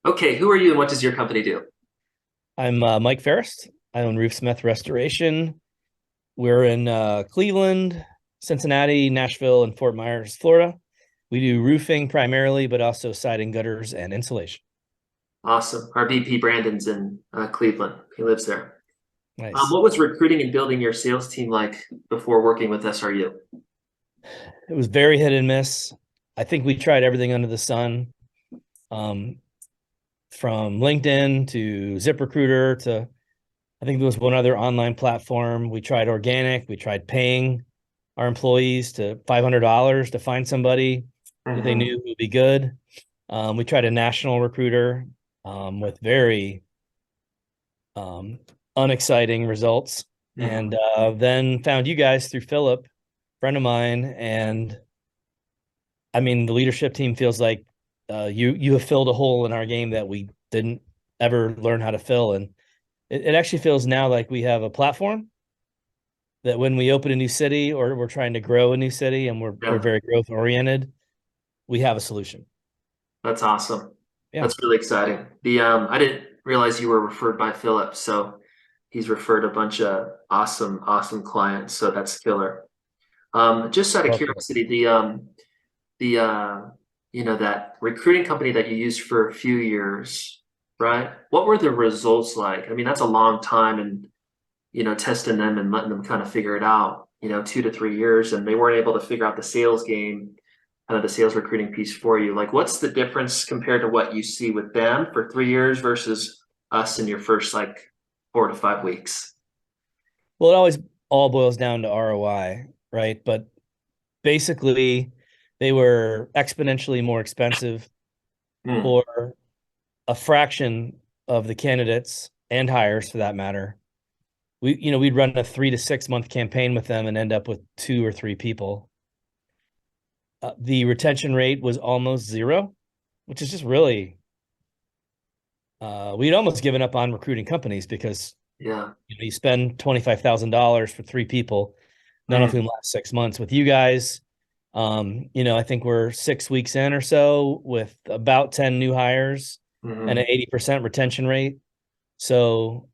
Okay, who are you and what does your company do? I'm Mike Ferris. I own Roofsmith Restoration. We're in Cleveland, Cincinnati, Nashville, and Fort Myers, Florida. We do roofing primarily, but also siding, gutters, and insulation. Awesome. Our VP Brandon's in Cleveland. He lives there. Nice. What was recruiting and building your sales team like before working with SRU? It was very hit and miss. I think we tried everything under the sun, um, from LinkedIn to ZipRecruiter to I think there was one other online platform. We tried organic. We tried paying our employees to $500 to find somebody that they Hmm. knew would be good. We tried a national recruiter with very um, unexciting results, and Hmm. then found you guys through Philip, friend of mine, and I mean the leadership team feels like you have filled a hole in our game that we didn't ever learn how to fill, and it actually feels now like we have a platform that when we open a new city or we're trying to grow a new city and we're Yeah, very growth oriented, we have a solution. that's awesome. Yeah. That's really exciting. I didn't realize you were referred by Philip, so he's referred a bunch of awesome clients. So that's killer. Just out of Welcome. curiosity, the that recruiting company that you used for a few years, right? What were the results like? I mean, that's a long time and testing them and letting them kind of figure it out, 2 to 3 years, and they weren't able to figure out the sales game, kind of the sales recruiting piece for you. Like, what's the difference compared to what you see with them for 3 years versus us in your first like 4 to 5 weeks? Well, it always all boils down to ROI, right? But basically, they were exponentially more expensive Hmm. for a fraction of the candidates and hires for that matter. We'd run a 3 to 6 month campaign with them and end up with two or three people. The retention rate was almost zero, which is just really, we'd almost given up on recruiting companies because Yeah. you spend $25,000 for three people, none of Hmm. whom last 6 months. With you guys, I think we're 6 weeks in or so with about 10 new hires and Hmm. an 80% retention rate. So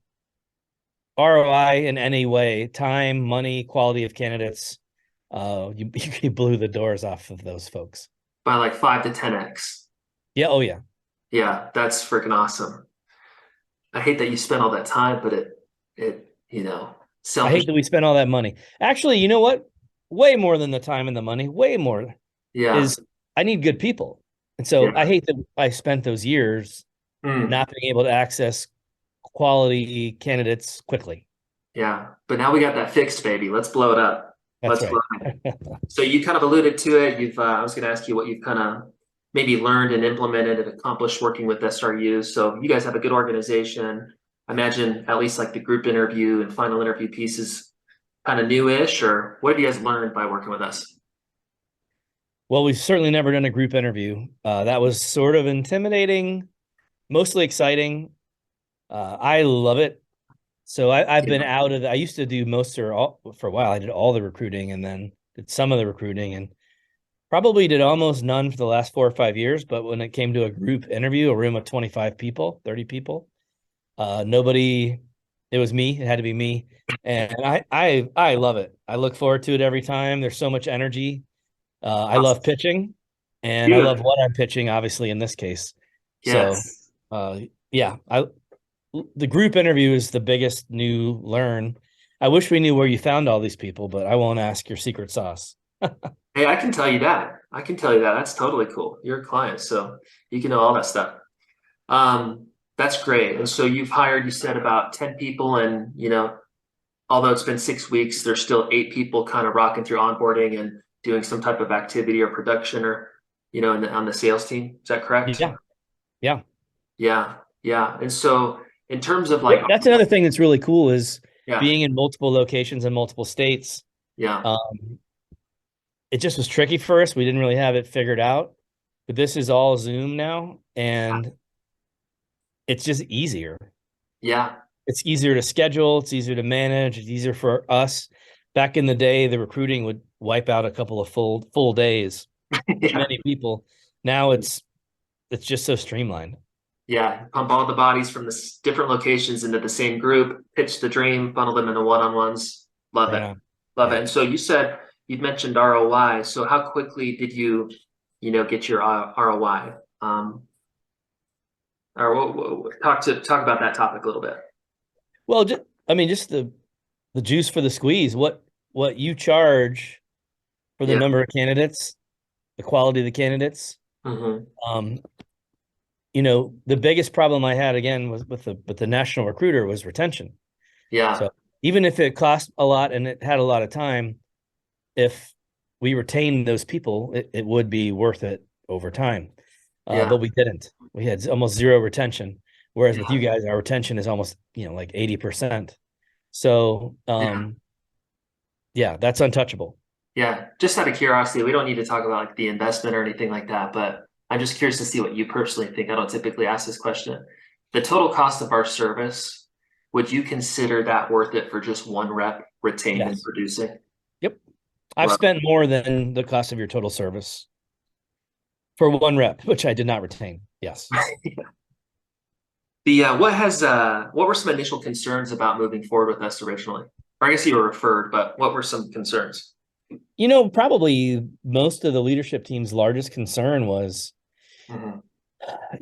ROI in any way, time, money, quality of candidates, you blew the doors off of those folks. By like 5 to 10x. Yeah. Oh yeah. Yeah, that's freaking awesome. I hate that you spent all that time, but it I selfish. hate that we spent all that money. Actually, you know what? Way more than the time and the money, way more Yeah, is I need good people. And so I yeah. hate that I spent those years Mm, not being able to access quality candidates quickly. yeah. But now we got that fixed, baby. Let's blow it up. That's Let's blow right. it up. So you kind of alluded to it. I was going to ask you what you've kind of maybe learned and implemented and accomplished working with SRU. So you guys have a good organization. I imagine at least like the group interview and final interview pieces kind of newish, or what have you guys learned by working with us? Well, we've certainly never done a group interview. That was sort of intimidating, mostly exciting. I love it. So I've been out of I used to do most or all for a while. I did all the recruiting and then did some of the recruiting and probably did almost none for the last 4 or 5 years. But when it came to a group interview, a room of 25 people, 30 people, nobody, it was me. It had to be me. And I love it. I look forward to it every time. There's so much energy. I love pitching and I love Dude, what I'm pitching, obviously, in this case. So, yes. uh, yeah, the group interview is the biggest new learn. I wish we knew where you found all these people, but I won't ask your secret sauce. Hey, I can tell you that. I can tell you that. That's totally cool. You're a client, so you can know all that stuff. That's great. And so you've hired, you said about 10 people, and although it's been 6 weeks, there's still 8 people kind of rocking through onboarding and doing some type of activity or production or, on the sales team. Is that correct? Yeah, yeah. Yeah, yeah. And so in terms of like, That's another thing that's really cool is yeah, being in multiple locations in multiple states. yeah, Um, it just was tricky for us. We didn't really have it figured out, but this is all Zoom now, and it's just easier. yeah, It's easier to schedule. It's easier to manage. It's easier for us. Back in the day, the recruiting would wipe out a couple of full days, too yeah, many people. Now it's just so streamlined. Yeah, pump all the bodies from the different locations into the same group, pitch the dream, funnel them into one-on-ones. Love Right it. on. Love it. Yeah. And so you said you've mentioned ROI. So how quickly did you get your ROI? Or talk about that topic a little bit. Well, I mean, just the juice for the squeeze. What you charge for the Yeah. number of candidates, the quality of the candidates. Hmm. Um, the biggest problem I had again was with the national recruiter was retention. Yeah. So even if it cost a lot and it had a lot of time, if we retained those people, it would be worth it over time. Yeah. But we didn't. We had almost zero retention. Whereas with you Yeah. guys, our retention is almost, like 80%. So Yeah. yeah, that's untouchable. Yeah. Just out of curiosity, we don't need to talk about like the investment or anything like that, but I'm just curious to see what you personally think. I don't typically ask this question. The total cost of our service, would you consider that worth it for just one rep retained and Yes. producing? Yep. I've Well, spent more than the cost of your total service for one rep, which I did not retain. Yes. the what were some initial concerns about moving forward with us originally? Or I guess you were referred, but what were some concerns? Probably most of the leadership team's largest concern was, Hmm.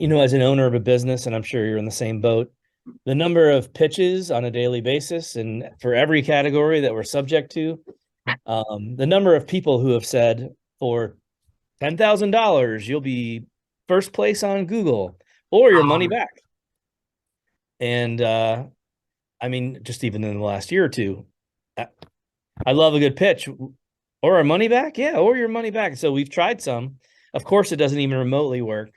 as an owner of a business, and I'm sure you're in the same boat, the number of pitches on a daily basis and for every category that we're subject to, the number of people who have said for $10,000, you'll be first place on Google or your money back. And I mean, just even in the last year or two, I love a good pitch or our money back. Yeah, or your money back. So we've tried some. Of course, it doesn't even remotely work.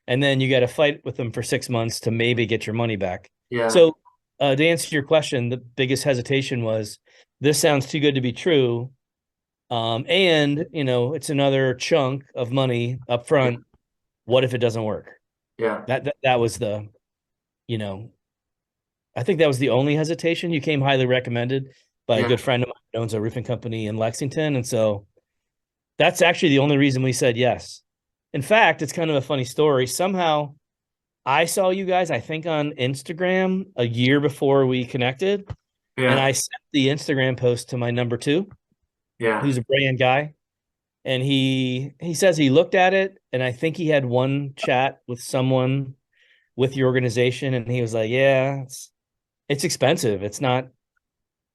And then you got to fight with them for 6 months to maybe get your money back. Yeah. So to answer your question, the biggest hesitation was this sounds too good to be true. And it's another chunk of money up Yeah. front. What if it doesn't work? Yeah. That was you know, I think that was the only hesitation. You came highly recommended by a Yeah. good friend of mine who owns a roofing company in Lexington. And so that's actually the only reason we said yes. In fact, it's kind of a funny story. Somehow I saw you guys, I think on Instagram a year before we connected, and Yeah. I sent the Instagram post to my number two, Yeah. who's a brand guy. And he says he looked at it, and I think he had one chat with someone with your organization, and he was like, yeah, it's expensive. It's not,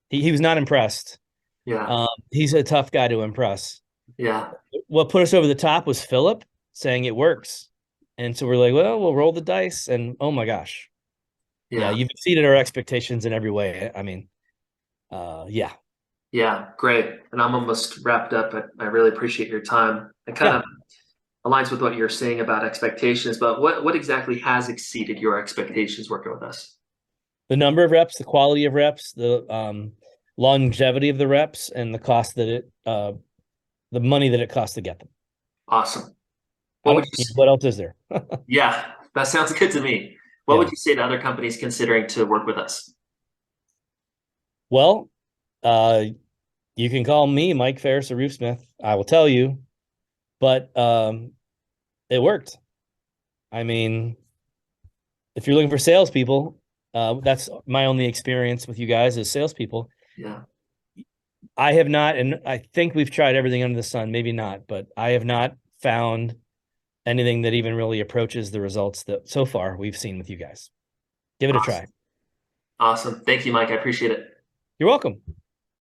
he was not impressed. Yeah. He's a tough guy to impress. Yeah. What put us over the top was Philip saying it works. And so we're like, well, we'll roll the dice. And oh my gosh. Yeah, Yeah. you've exceeded our expectations in every way. I mean, yeah. Yeah. Great. And I'm almost wrapped up. I really appreciate your time. It kind Yeah. of aligns with what you're saying about expectations, but what exactly has exceeded your expectations working with us? The number of reps, the quality of reps, the longevity of the reps, and the cost that the money that it costs to get them. Awesome. I What would don't, you, what else is there? yeah, that sounds good to me. What would Yeah. you say to other companies considering to work with us? Well, uh, you can call me Mike Ferris or Roofsmith. I will tell you, but it worked. I mean, if you're looking for salespeople, that's my only experience with you guys as salespeople. Yeah. I have not, and I think we've tried everything under the sun, maybe not, but I have not found anything that even really approaches the results that so far we've seen with you guys. Give it a try. Awesome. Awesome. Thank you, Mike. I appreciate it. You're welcome.